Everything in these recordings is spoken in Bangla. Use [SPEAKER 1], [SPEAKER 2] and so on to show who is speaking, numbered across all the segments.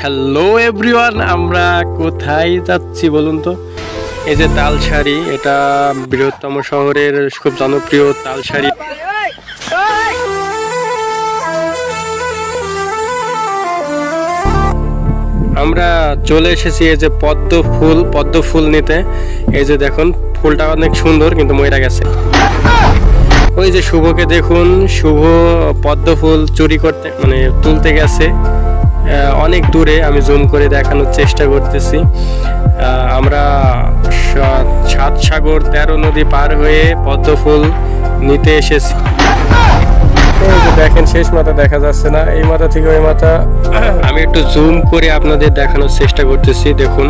[SPEAKER 1] হ্যালো এভরিওয়ান, আমরা কোথায় যাচ্ছি বলুন তো? এই যে তালসারি, এটা বৃহত্তম শহরের খুব জনপ্রিয় তালসারি। আমরা চলে এসেছি এই যে পদ্ম ফুল নিতে। এই যে দেখুন, ফুলটা অনেক সুন্দর কিন্তু মরে গেছে। ওই যে শুভকে দেখুন, শুভ পদ্ম ফুল চুরি করতে মানে তুলতে গেছে অনেক দূরে। আমি জুম করে দেখানোর চেষ্টা করতেছি। আমরা 7 সাগর 13 নদী পার হয়ে পদ্ম ফুল নিতে এসেছি। দেখেন, শেষ মাথা দেখা যাচ্ছে না, এই মাথা থেকে ওই মাথা। আমি একটু জুম করে আপনাদের দেখানোর চেষ্টা করতেছি। দেখুন,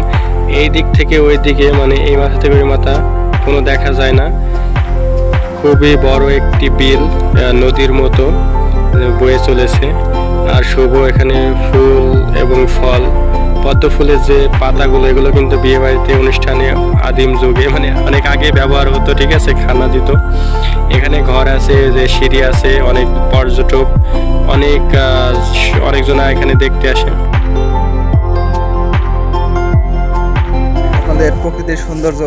[SPEAKER 1] এই দিক থেকে ওই দিকে, মানে এই মাথা থেকে ওই মাথা কোনো দেখা যায় না। খুবই বড় একটি বিল নদীর মতো বয়ে চলেছে। আর শুভ এখানে ফুল এবং ফল, পদ্ম ফুলের যে পাতাগুলো, এগুলো কিন্তু বিয়ে বাড়িতে অনুষ্ঠানে আদিম যুগে মানে অনেক আগে ব্যবহার হতো, ঠিক আছে, খানা দিত। এখানে ঘর আছে, যে সিঁড়ি আছে, অনেক পর্যটক অনেকজনা এখানে দেখতে আসে।
[SPEAKER 2] আপনাদের প্রকৃতির সৌন্দর্য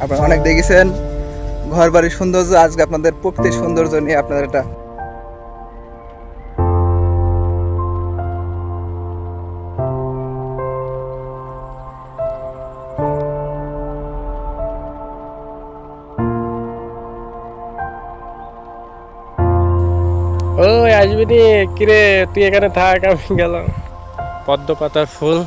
[SPEAKER 2] আপনারা অনেক দেখেছেন, ঘর বাড়ির সৌন্দর্য। আজকে আপনাদের প্রকৃতির সৌন্দর্য নিয়ে আপনাদের এটা
[SPEAKER 1] ওই আসবি নি? কিরে, তুই এখানে থাক, আমি গেলাম। পদ্ম পাতার ফুল।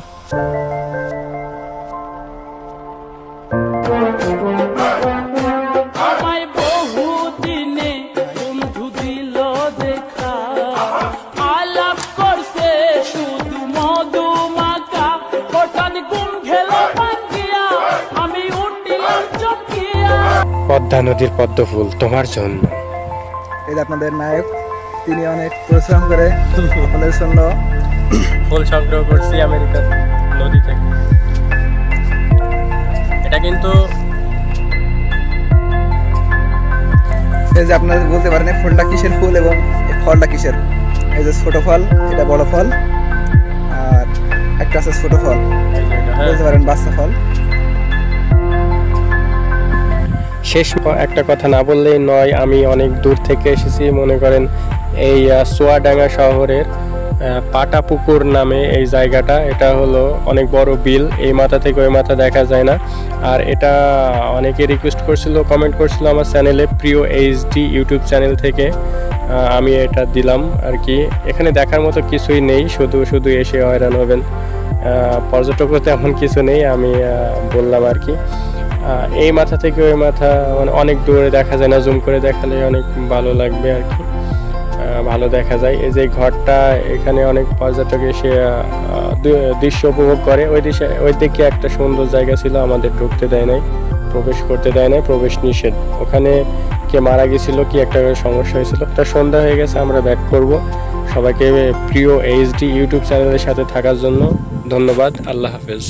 [SPEAKER 1] পদ্মা নদীর পদ্ম ফুল তোমার জন্য।
[SPEAKER 2] এই যে আপনাদের নায়ক, তিনি অনেক পরিশ্রম করে আপনাদের জন্য
[SPEAKER 1] ফুল সংগ্রহ করছি আমেরিকার নদী থেকে। এটা কিন্তু
[SPEAKER 2] এই যে আপনারা বলতে পারেন ফুলটা কিসের ফুল এবং ফলটা কিসের। এই যে ছোট ফল, এটা বড় ফল, আর একটা আছে ছোট ফল, বলতে পারেন বাচ্চা ফল।
[SPEAKER 1] শেষ একটা কথা না বললেই নয়, আমি অনেক দূর থেকে এসেছি। মনে করেন এই চুয়াডাঙ্গা শহরের পাটাপুকুর নামে এই জায়গাটা। এটা হলো অনেক বড় বিল, এই মাথা থেকে ওই মাথা দেখা যায় না। আর এটা অনেকে রিকোয়েস্ট করছিল, কমেন্ট করছিল আমার চ্যানেলে, প্রিয় এইচডি ইউটিউব চ্যানেল থেকে। আমি এটা দিলাম আর কি। এখানে দেখার মতো কিছুই নেই, শুধু এসে হয়রান হবেন। পর্যটকও তেমন কিছু নেই, আমি বললাম আর কি। এই মাথা থেকে ওই মাথা মানে অনেক দূরে দেখা যায় না, জুম করে দেখালে অনেক ভালো লাগবে আর কি, ভালো দেখা যায়। এই যে ঘরটা, এখানে অনেক পর্যটক এসে দৃশ্য উপভোগ করে। ওই দিকে একটা সুন্দর জায়গা ছিল, আমাদের ঢুকতে দেয় নাই, প্রবেশ করতে দেয় নাই, প্রবেশ নিষেধ। ওখানে কে মারা গেছিল, কি একটা সমস্যা হয়েছিল। তা সন্ধ্যা হয়ে গেছে, আমরা ব্যাক করব। সবাইকে প্রিয় এইচডি ইউটিউব চ্যানেলের সাথে থাকার জন্য ধন্যবাদ। আল্লাহ হাফেজ।